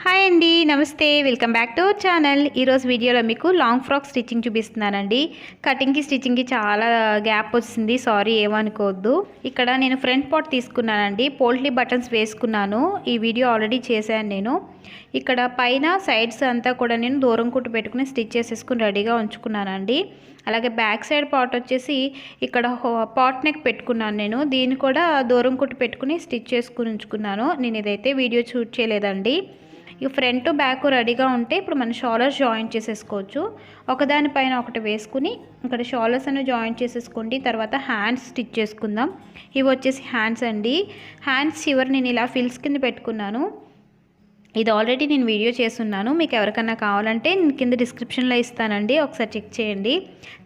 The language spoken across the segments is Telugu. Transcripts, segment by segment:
హాయ్ అండి, నమస్తే. Welcome back to our channel. ఈరోజు వీడియోలో మీకు లాంగ్ ఫ్రాక్ స్టిచ్చింగ్ చూపిస్తున్నానండి. కటింగ్కి స్టిచ్చింగ్కి చాలా గ్యాప్ వచ్చింది, సారీ ఏమనుకోవద్దు. ఇక్కడ నేను ఫ్రంట్ పార్ట్ తీసుకున్నానండి, పోల్ట్లీ బటన్స్ వేసుకున్నాను. ఈ వీడియో ఆల్రెడీ చేశాను నేను. ఇక్కడ పైన సైడ్స్ అంతా కూడా నేను దూరం కుట్టు పెట్టుకుని స్టిచ్ చేసేసుకుని రెడీగా ఉంచుకున్నానండి. అలాగే బ్యాక్ సైడ్ పార్ట్ వచ్చేసి ఇక్కడ పాట్ నెక్ పెట్టుకున్నాను నేను. దీన్ని కూడా దూరం కుట్టు పెట్టుకుని స్టిచ్ చేసుకుని ఉంచుకున్నాను. నేను ఇదైతే వీడియో షూట్ చేయలేదండి. ఈ ఫ్రంట్ బ్యాక్ రెడీగా ఉంటే ఇప్పుడు మనం షోల్డర్స్ జాయింట్ చేసేసుకోవచ్చు. ఒకదానిపైన ఒకటి వేసుకుని ఇక్కడ షోల్డర్స్ అనేవి జాయింట్ చేసేసుకోండి. తర్వాత హ్యాండ్స్ స్టిచ్ చేసుకుందాం. ఇవి వచ్చేసి హ్యాండ్స్ అండి. హ్యాండ్స్ చివరి నేను ఇలా ఫిల్స్ కింద పెట్టుకున్నాను. ఇది ఆల్రెడీ నేను వీడియో చేస్తున్నాను. మీకు ఎవరికన్నా కావాలంటే నేను కింద డిస్క్రిప్షన్లో ఇస్తానండి, ఒకసారి చెక్ చేయండి.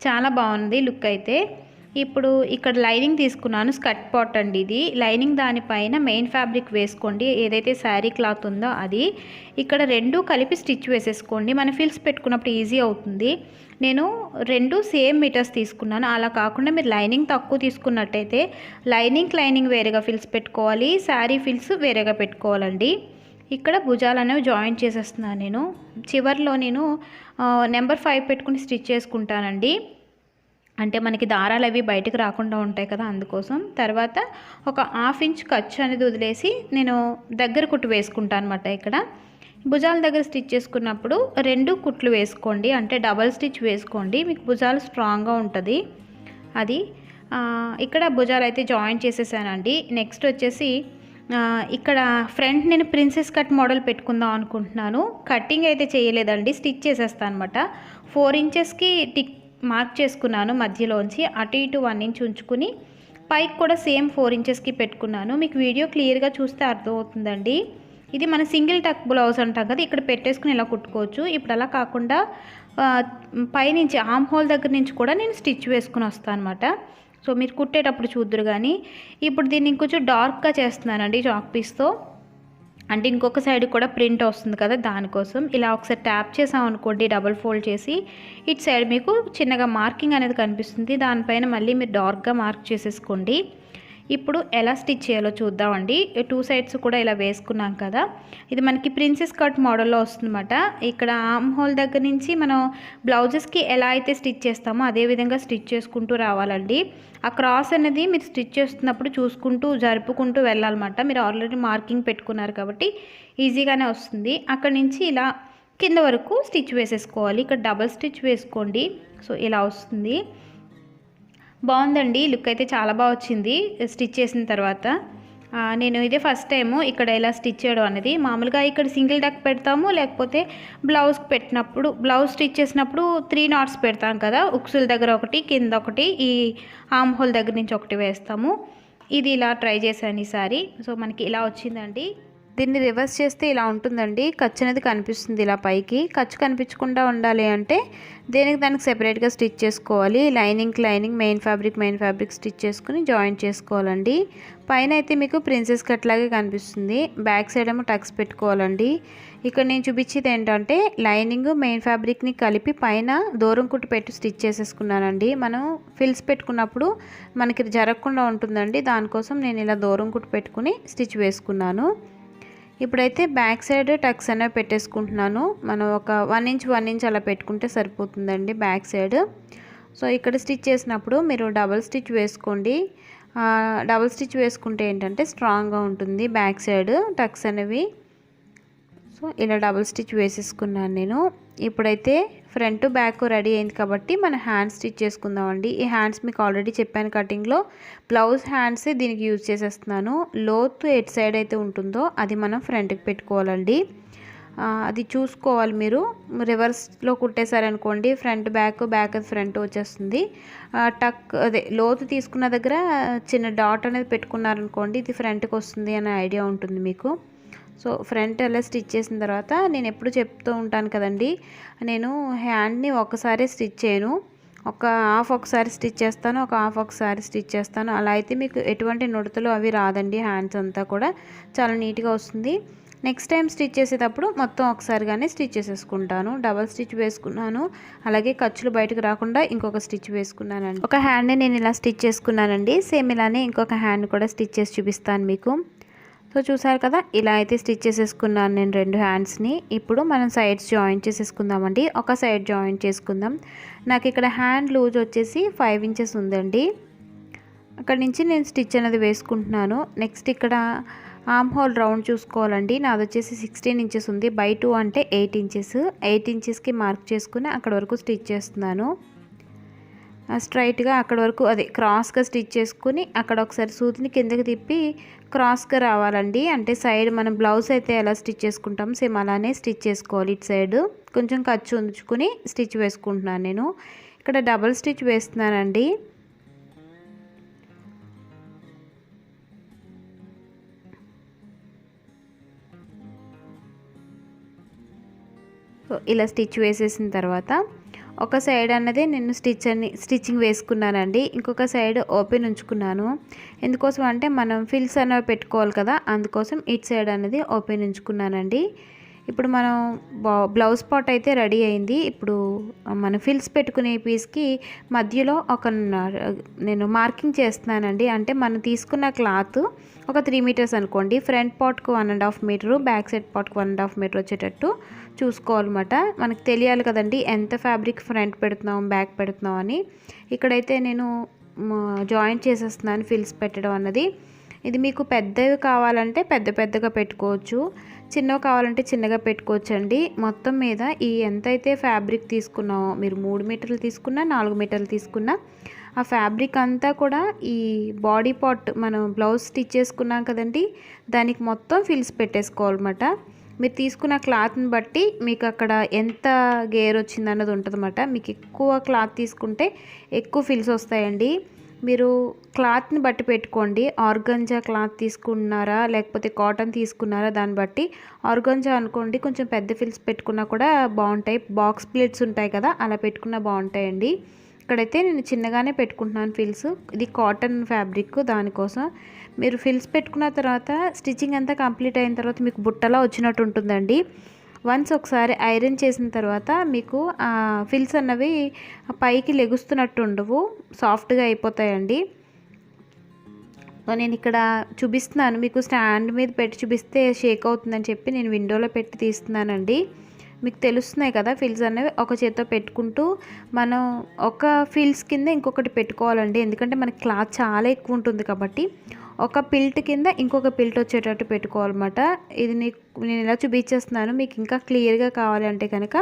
చాలా బాగుంది లుక్ అయితే. ఇప్పుడు ఇక్కడ లైనింగ్ తీసుకున్నాను, స్కర్ట్ పార్ట్ అండి ఇది. లైనింగ్ దానిపైన మెయిన్ ఫ్యాబ్రిక్ వేసుకోండి, ఏదైతే శారీ క్లాత్ ఉందో అది. ఇక్కడ రెండు కలిపి స్టిచ్ వేసేసుకోండి, మన ఫిల్స్ పెట్టుకున్నప్పుడు ఈజీ అవుతుంది. నేను రెండు సేమ్ మీటర్స్ తీసుకున్నాను. అలా కాకుండా మీరు లైనింగ్ తక్కువ తీసుకున్నట్టయితే లైనింగ్ వేరేగా ఫిల్స్ పెట్టుకోవాలి, శారీ ఫిల్స్ వేరేగా పెట్టుకోవాలండి. ఇక్కడ భుజాలు అనేవి జాయింట్ చేసేస్తున్నాను నేను. చివరిలో నేను నెంబర్ 5 పెట్టుకుని స్టిచ్ చేసుకుంటానండి, అంటే మనకి దారాలు అవి బయటకు రాకుండా ఉంటాయి కదా, అందుకోసం. తర్వాత ఒక 1/2 ఇంచ్ ఖర్చు అనేది వదిలేసి నేను దగ్గర కుట్టు వేసుకుంటాను అనమాట. ఇక్కడ భుజాల దగ్గర స్టిచ్ చేసుకున్నప్పుడు 2 కుట్లు వేసుకోండి, అంటే డబల్ స్టిచ్ వేసుకోండి, మీకు భుజాలు స్ట్రాంగ్గా ఉంటుంది అది. ఇక్కడ భుజాలు అయితే జాయింట్ చేసేసానండి. నెక్స్ట్ వచ్చేసి ఇక్కడ ఫ్రంట్ నేను ప్రిన్సెస్ కట్ మోడల్ పెట్టుకుందాం అనుకుంటున్నాను. కటింగ్ అయితే చేయలేదండి, స్టిచ్ చేసేస్తాను అనమాట. 4 ఇంచెస్కి టిక్ మార్క్ చేసుకున్నాను మధ్యలోంచి. అటు ఇటు 1 ఇంచ్ ఉంచుకుని పైకి కూడా సేమ్ 4 ఇంచెస్కి పెట్టుకున్నాను. మీకు వీడియో క్లియర్గా చూస్తే అర్థమవుతుందండి. ఇది మన సింగిల్ టక్ బ్లౌజ్ అంటాం కదా, ఇక్కడ పెట్టేసుకుని ఇలా కుట్టుకోవచ్చు. ఇప్పుడు అలా కాకుండా పైనుంచి ఆర్మ్ హోల్ దగ్గర నుంచి కూడా నేను స్టిచ్ వేసుకుని వస్తాను అనమాట. సో మీరు కుట్టేటప్పుడు చూద్దరు కానీ. ఇప్పుడు దీన్ని ఇంకొంచెం డార్క్గా చేస్తున్నానండి చాక్ పీస్తో, అంటే ఇంకొక సైడ్ కూడా ప్రింట్ వస్తుంది కదా, దానికోసం. ఇలా ఒకసారి ట్యాప్ చేసామనుకోండి డబుల్ ఫోల్డ్ చేసి, ఇటు సైడ్ మీకు చిన్నగా మార్కింగ్ అనేది కనిపిస్తుంది. దానిపైన మళ్ళీ మీరు డార్క్గా మార్క్ చేసేసుకోండి. ఇప్పుడు ఎలా స్టిచ్ చేయాలో చూద్దామండి. 2 సైడ్స్ కూడా ఇలా వేసుకున్నాం కదా, ఇది మనకి ప్రిన్సెస్ కట్ మోడల్లో వస్తుందన్నమాట. ఇక్కడ ఆర్మ్ హోల్ దగ్గర నుంచి మనం బ్లౌజెస్కి ఎలా అయితే స్టిచ్ చేస్తామో అదేవిధంగా స్టిచ్ చేసుకుంటూ రావాలండి. ఆ క్రాస్ అనేది మీరు స్టిచ్ చేస్తున్నప్పుడు చూసుకుంటూ జరుపుకుంటూ వెళ్ళాలన్నమాట. మీరు ఆల్రెడీ మార్కింగ్ పెట్టుకున్నారు కాబట్టి ఈజీగానే వస్తుంది. అక్కడ నుంచి ఇలా కింద వరకు స్టిచ్ వేసేసుకోవాలి. ఇక్కడ డబల్ స్టిచ్ వేసుకోండి. సో ఇలా వస్తుంది, బాగుందండి. లుక్ అయితే చాలా బాగా వచ్చింది స్టిచ్ చేసిన తర్వాత. నేను ఇదే ఫస్ట్ టైము ఇక్కడ ఇలా స్టిచ్ చేయడం అనేది. మామూలుగా ఇక్కడ సింగిల్ డక్ పెడతాము, లేకపోతే బ్లౌజ్కి పెట్టినప్పుడు బ్లౌజ్ స్టిచ్ చేసినప్పుడు 3 నాట్స్ పెడతాం కదా, ఉక్సుల దగ్గర ఒకటి, కింద ఒకటి, ఈ ఆర్మ్ హోల్ దగ్గర నుంచి ఒకటి వేస్తాము. ఇది ఇలా ట్రై చేశాను ఈసారి. సో మనకి ఇలా వచ్చిందండి. దీన్ని రివర్స్ చేస్తే ఇలా ఉంటుందండి. ఖర్చు అనేది కనిపిస్తుంది ఇలా పైకి. ఖర్చు కనిపించకుండా ఉండాలి అంటే దానికి సెపరేట్గా స్టిచ్ చేసుకోవాలి. లైనింగ్ మెయిన్ ఫ్యాబ్రిక్ స్టిచ్ చేసుకుని జాయింట్ చేసుకోవాలండి. పైన అయితే మీకు ప్రిన్సెస్ కట్ లాగే కనిపిస్తుంది, బ్యాక్ సైడ్ ఏమో టక్స్ పెట్టుకోవాలండి. ఇక్కడ నేను చూపించేది ఏంటంటే లైనింగ్ మెయిన్ ఫ్యాబ్రిక్ని కలిపి పైన దూరం కుట్టు పెట్టి స్టిచ్ చేసేసుకున్నానండి. మనం ఫిల్స్ పెట్టుకున్నప్పుడు మనకి జరగకుండా ఉంటుందండి, దానికోసం నేను ఇలా దూరం కుట్టు పెట్టుకుని స్టిచ్ వేసుకున్నాను. ఇప్పుడైతే బ్యాక్ సైడ్ టక్స్ అనేవి పెట్టేసుకుంటున్నాను. మనం ఒక 1 ఇంచ్ అలా పెట్టుకుంటే సరిపోతుందండి బ్యాక్ సైడ్. సో ఇక్కడ స్టిచ్ చేసినప్పుడు మీరు డబల్ స్టిచ్ వేసుకోండి. డబల్ స్టిచ్ వేసుకుంటే ఏంటంటే స్ట్రాంగ్గా ఉంటుంది బ్యాక్ సైడ్ టక్స్ అనేవి. సో ఇలా డబుల్ స్టిచ్ వేసేసుకున్నాను నేను. ఇప్పుడైతే ఫ్రంట్ బ్యాక్ రెడీ అయింది కాబట్టి మనం హ్యాండ్స్ స్టిచ్ చేసుకుందామండి. ఈ హ్యాండ్స్ మీకు ఆల్రెడీ చెప్పాను కటింగ్లో, బ్లౌజ్ హ్యాండ్స్ దీనికి యూజ్ చేసేస్తున్నాను. లోతు ఎటు సైడ్ అయితే ఉంటుందో అది మనం ఫ్రంట్కి పెట్టుకోవాలండి. అది చూసుకోవాలి మీరు. రివర్స్లో కుట్టేశారనుకోండి ఫ్రంట్ బ్యాక్ ఫ్రంట్ వచ్చేస్తుంది. అదే లోతు తీసుకున్న దగ్గర చిన్న డాట్ అనేది పెట్టుకున్నారనుకోండి ఇది ఫ్రంట్కి వస్తుంది అనే ఐడియా ఉంటుంది మీకు. సో ఫ్రంట్ అలా స్టిచ్ చేసిన తర్వాత నేను ఎప్పుడు చెప్తూ ఉంటాను కదండి, నేను హ్యాండ్ని ఒకసారి స్టిచ్ చేయను, ఒక హాఫ్ ఒకసారి స్టిచ్ చేస్తాను, ఒక హాఫ్ ఒకసారి స్టిచ్ చేస్తాను. అలా అయితే మీకు ఎటువంటి నుడతలు అవి రాదండి. హ్యాండ్స్ అంతా కూడా చాలా నీట్గా వస్తుంది. నెక్స్ట్ టైం స్టిచ్ చేసేటప్పుడు మొత్తం ఒకసారిగానే స్టిచ్ చేసేసుకుంటాను. డబల్ స్టిచ్ వేసుకున్నాను, అలాగే ఖర్చులు బయటకు రాకుండా ఇంకొక స్టిచ్ వేసుకున్నానండి. ఒక హ్యాండ్ని నేను ఇలా స్టిచ్ చేసుకున్నానండి. సేమ్ ఇలానే ఇంకొక హ్యాండ్ కూడా స్టిచ్ చేసి చూపిస్తాను మీకు. సో చూసారు కదా, ఇలా అయితే స్టిచ్ చేసేసుకున్నాను నేను 2 హ్యాండ్స్ని. ఇప్పుడు మనం సైడ్స్ జాయిన్ చేసేసుకుందామండి. ఒక సైడ్ జాయిన్ చేసుకుందాం. నాకు ఇక్కడ హ్యాండ్ లూజ్ వచ్చేసి 5 ఇంచెస్ ఉందండి. అక్కడ నుంచి నేను స్టిచ్ అనేది వేసుకుంటున్నాను. నెక్స్ట్ ఇక్కడ ఆర్మ్ హోల్ రౌండ్ చూసుకోవాలండి. నాది వచ్చేసి 16 ఇంచెస్ ఉంది. బై 2 అంటే 8 ఇంచెస్. 8 ఇంచెస్కి మార్క్ చేసుకుని అక్కడ వరకు స్టిచ్ చేస్తున్నాను. స్ట్రైట్గా అక్కడ వరకు అదే క్రాస్గా స్టిచ్ చేసుకుని అక్కడ ఒకసారి సూదిని కిందకి తిప్పి క్రాస్గా రావాలండి. అంటే సైడ్ మనం బ్లౌజ్ అయితే ఎలా స్టిచ్ చేసుకుంటాం సేమ్ అలానే స్టిచ్ చేసుకోవాలి. ఇటు సైడ్ కొంచెం ఖర్చు ఉంచుకుని స్టిచ్ వేసుకుంటున్నాను నేను. ఇక్కడ డబల్ స్టిచ్ వేస్తున్నానండి. ఇలా స్టిచ్ వేసేసిన తర్వాత ఒక సైడ్ అన్నది నేను స్టిచ్చింగ్ వేసుకున్నానండి. ఇంకొక సైడ్ ఓపెన్ ఉంచుకున్నాను. ఎందుకోసం అంటే మనం ఫిల్స్ అనేవి పెట్టుకోవాలి కదా, అందుకోసం ఇటు సైడ్ అనేది ఓపెన్ ఉంచుకున్నానండి. ఇప్పుడు మనం బ్లౌజ్ పార్ట్ అయితే రెడీ అయింది. ఇప్పుడు మనం ఫిల్స్ పెట్టుకునే పీస్కి మధ్యలో నేను మార్కింగ్ చేస్తున్నానండి. అంటే మనం తీసుకున్న క్లాత్ ఒక 3 మీటర్స్ అనుకోండి. ఫ్రంట్ పార్ట్కు 1.5 మీటరు, బ్యాక్ సైడ్ పార్ట్కు 1.5 మీటర్ వచ్చేటట్టు చూసుకోవాలన్నమాట. మనకు తెలియాలి కదండి ఎంత ఫ్యాబ్రిక్ ఫ్రంట్ పెడుతున్నాం బ్యాక్ పెడుతున్నాం అని. ఇక్కడైతే నేను జాయింట్ చేసేస్తున్నాను ఫిల్స్ పెట్టడం అన్నది. ఇది మీకు పెద్దవి కావాలంటే పెద్దగా పెట్టుకోవచ్చు, చిన్నవి కావాలంటే చిన్నగా పెట్టుకోవచ్చు అండి. మొత్తం మీద ఈ ఎంతైతే ఫ్యాబ్రిక్ తీసుకున్నామో, మీరు 3 మీటర్లు తీసుకున్నా 4 మీటర్లు తీసుకున్నా ఆ ఫ్యాబ్రిక్ అంతా కూడా ఈ బాడీ పార్ట్ మనం బ్లౌజ్ స్టిచ్ చేసుకున్నాం కదండి, దానికి మొత్తం ఫిల్స్ పెట్టేసుకోవాలన్నమాట. మీరు తీసుకున్న క్లాత్ని బట్టి మీకు అక్కడ ఎంత గేర్ వచ్చింది అన్నది ఉంటుందన్నమాట. మీకు ఎక్కువ క్లాత్ తీసుకుంటే ఎక్కువ ఫిల్స్ వస్తాయండి. మీరు క్లాత్ని బట్టి పెట్టుకోండి. ఆర్గంజా క్లాత్ తీసుకున్నారా లేకపోతే కాటన్ తీసుకున్నారా దాన్ని బట్టి. ఆర్గంజా అనుకోండి కొంచెం పెద్ద ఫిల్స్ పెట్టుకున్నా కూడా బాగుంటాయి. బాక్స్ ప్లేట్స్ ఉంటాయి కదా, అలా పెట్టుకున్నా బాగుంటాయండి. ఇక్కడైతే నేను చిన్నగానే పెట్టుకుంటున్నాను ఫిల్స్. ఇది కాటన్ ఫ్యాబ్రిక్, దానికోసం మీరు ఫిల్స్ పెట్టుకున్న తర్వాత స్టిచ్చింగ్ అంతా కంప్లీట్ అయిన తర్వాత మీకు బుట్టలా వచ్చినట్టు ఉంటుందండి. వన్స్ ఒకసారి ఐరన్ చేసిన తర్వాత మీకు ఫిల్స్ అన్నవి పైకి లెగుస్తున్నట్టు ఉండవు, సాఫ్ట్గా అయిపోతాయండి. నేను ఇక్కడ చూపిస్తున్నాను మీకు, స్టాండ్ మీద పెట్టి చూపిస్తే షేక్ అవుతుందని చెప్పి నేను విండోలో పెట్టి తీస్తున్నానండి. మీకు తెలుస్తున్నాయి కదా ఫిల్స్ అనేవి. ఒక చేత్తో పెట్టుకుంటూ మనం ఒక ఫిల్స్ కింద ఇంకొకటి పెట్టుకోవాలండి. ఎందుకంటే మనకి క్లాత్ చాలా ఎక్కువ ఉంటుంది కాబట్టి ఒక పిల్ట్ కింద ఇంకొక పిల్ట్ వచ్చేటట్టు పెట్టుకోవాలన్నమాట. ఇది నేను ఇలా చూపించేస్తున్నాను. మీకు ఇంకా క్లియర్గా కావాలి అంటే కనుక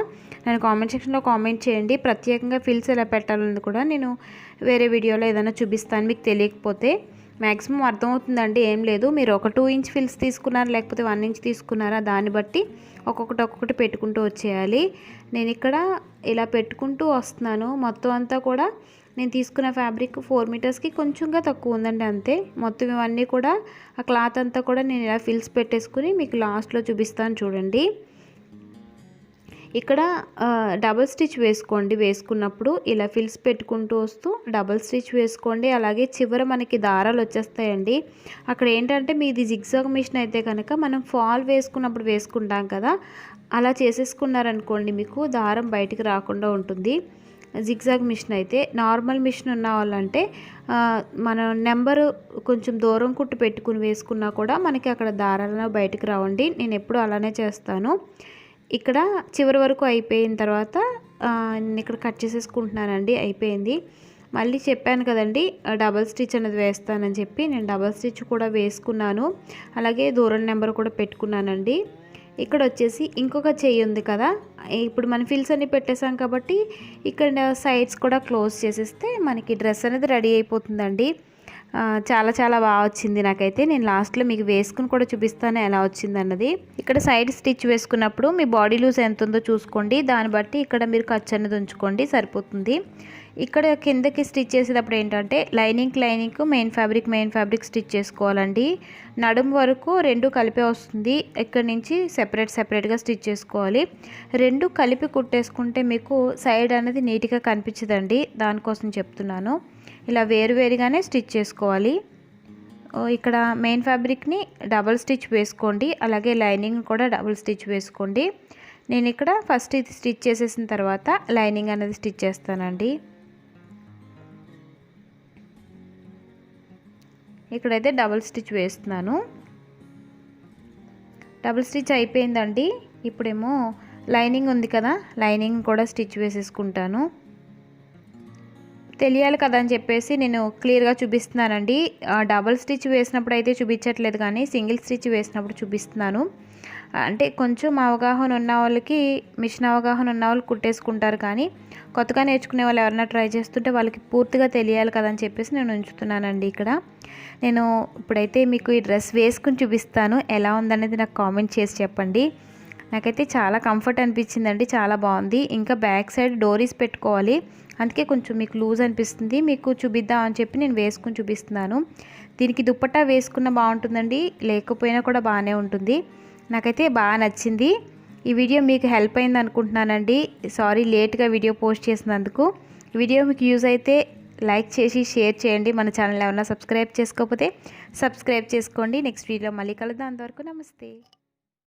నేను కామెంట్ సెక్షన్లో కామెంట్ చేయండి. ప్రత్యేకంగా ఫిల్స్ ఎలా పెట్టాలని కూడా నేను వేరే వీడియోలో ఏదైనా చూపిస్తాను మీకు తెలియకపోతే. మ్యాక్సిమం అర్థమవుతుందండి, ఏం లేదు. మీరు ఒక 2 ఇంచ్ ఫిల్స్ తీసుకున్నారా లేకపోతే 1 ఇంచ్ తీసుకున్నారా దాన్ని బట్టి ఒక్కొక్కటి పెట్టుకుంటూ వచ్చేయాలి. నేను ఇక్కడ ఇలా పెట్టుకుంటూ వస్తున్నాను. మొత్తం అంతా కూడా నేను తీసుకున్న ఫ్యాబ్రిక్ 4 మీటర్స్కి కొంచెంగా తక్కువ ఉందండి, అంతే. మొత్తం ఇవన్నీ కూడా ఆ క్లాత్ అంతా కూడా నేను ఇలా ఫిల్స్ పెట్టేసుకుని మీకు లాస్ట్లో చూపిస్తాను చూడండి. ఇక్కడ డబల్ స్టిచ్ వేసుకోండి. వేసుకున్నప్పుడు ఇలా ఫిల్స్ పెట్టుకుంటూ వస్తూ డబల్ స్టిచ్ వేసుకోండి. అలాగే చివర మనకి దారాలు వచ్చేస్తాయండి. అక్కడ ఏంటంటే మీది జిగ్జాగ్ మిషన్ అయితే కనుక మనం ఫాల్ వేసుకున్నప్పుడు వేసుకుంటాం కదా, అలా చేసేసుకున్నారనుకోండి మీకు దారం బయటికి రాకుండా ఉంటుంది. జిగ్జాగ్ మిషన్ అయితే, నార్మల్ మిషన్ ఉన్న వాళ్ళంటే మన నెంబరు కొంచెం దూరం కుట్టు పెట్టుకుని వేసుకున్నా కూడా మనకి అక్కడ దారాలను బయటికి రావండి. నేను ఎప్పుడు అలానే చేస్తాను. ఇక్కడ చివరి వరకు అయిపోయిన తర్వాత నేను ఇక్కడ కట్ చేసేసుకుంటున్నానండి. అయిపోయింది. మళ్ళీ చెప్పాను కదండి డబల్ స్టిచ్ అనేది వేస్తానని చెప్పి, నేను డబల్ స్టిచ్ కూడా వేసుకున్నాను. అలాగే దూరం నెంబర్ కూడా పెట్టుకున్నానండి. ఇక్కడ వచ్చేసి ఇంకొక చెయ్యి ఉంది కదా, ఇప్పుడు మనం ఫిల్స్ అన్ని పెట్టేసాం కాబట్టి ఇక్కడ సైడ్స్ కూడా క్లోజ్ చేసేస్తే మనకి డ్రెస్ అనేది రెడీ అయిపోతుందండి. చాలా చాలా బాగా వచ్చింది నాకైతే. నేను లాస్ట్లో మీకు వేసుకుని కూడా చూపిస్తాను ఎలా వచ్చింది అన్నది. ఇక్కడ సైడ్ స్టిచ్ వేసుకున్నప్పుడు మీ బాడీ లూజ్ ఎంత ఉందో చూసుకోండి. దాన్ని బట్టి ఇక్కడ మీరు ఖర్చు అనేది ఉంచుకోండి, సరిపోతుంది. ఇక్కడ కిందకి స్టిచ్ చేసేటప్పుడు ఏంటంటే లైనింగ్ మెయిన్ ఫ్యాబ్రిక్ స్టిచ్ చేసుకోవాలండి. నడుము వరకు 2 కలిపే వస్తుంది. ఇక్కడ నుంచి సెపరేట్గా స్టిచ్ చేసుకోవాలి. 2 కలిపి కుట్టేసుకుంటే మీకు సైడ్ అనేది నీట్గా కనిపించదండి, దానికోసం చెప్తున్నాను. ఇలా వేరుగానే స్టిచ్ చేసుకోవాలి. ఇక్కడ మెయిన్ ఫ్యాబ్రిక్ని డబల్ స్టిచ్ వేసుకోండి. అలాగే లైనింగ్ కూడా డబల్ స్టిచ్ వేసుకోండి. నేను ఇక్కడ ఫస్ట్ ఇది స్టిచ్ చేసేసిన తర్వాత లైనింగ్ అనేది స్టిచ్ చేస్తానండి. ఇక్కడైతే డబల్ స్టిచ్ వేస్తున్నాను. డబుల్ స్టిచ్ అయిపోయిందండి. ఇప్పుడేమో లైనింగ్ ఉంది కదా, లైనింగ్ కూడా స్టిచ్ వేసేసుకుంటాను. తెలియాలి కదా అని చెప్పేసి నేను క్లియర్గా చూపిస్తున్నానండి. డబుల్ స్టిచ్ వేసినప్పుడు అయితే చూపించట్లేదు, కానీ సింగిల్ స్టిచ్ వేసినప్పుడు చూపిస్తున్నాను. అంటే కొంచెం అవగాహన ఉన్న వాళ్ళకి, మిషన్ అవగాహన ఉన్న వాళ్ళు కుట్టేసుకుంటారు, కానీ కొత్తగా నేర్చుకునే వాళ్ళు ఎవరైనా ట్రై చేస్తుంటే వాళ్ళకి పూర్తిగా తెలియాలి కదా అని చెప్పేసి నేను ఉంచుతున్నానండి. ఇక్కడ నేను ఇప్పుడైతే మీకు ఈ డ్రెస్ వేసుకుని చూపిస్తాను, ఎలా ఉందనేది నాకు కామెంట్ చేసి చెప్పండి. నాకైతే చాలా కంఫర్ట్ అనిపించిందండి, చాలా బాగుంది. ఇంకా బ్యాక్ సైడ్ డోరీస్ పెట్టుకోవాలి, అందుకే కొంచెం మీకు లూజ్ అనిపిస్తుంది. మీకు చూపిద్దాం అని చెప్పి నేను వేసుకుని చూపిస్తున్నాను. దీనికి దుప్పట్టా వేసుకున్న బాగుంటుందండి, లేకపోయినా కూడా బాగానే ఉంటుంది. నాకైతే బాగా నచ్చింది. ఈ వీడియో మీకు హెల్ప్ అయింది అనుకుంటున్నానండి. సారీ లేట్గా వీడియో పోస్ట్ చేసినందుకు. వీడియో మీకు యూజ్ అయితే లైక్ చేసి షేర్ చేయండి. మన ఛానల్ ఎవరైనా సబ్స్క్రైబ్ చేసుకోకపోతే సబ్స్క్రైబ్ చేసుకోండి. నెక్స్ట్ వీడియోలో మళ్ళీ కలుద్దాం. అంతవరకు నమస్తే.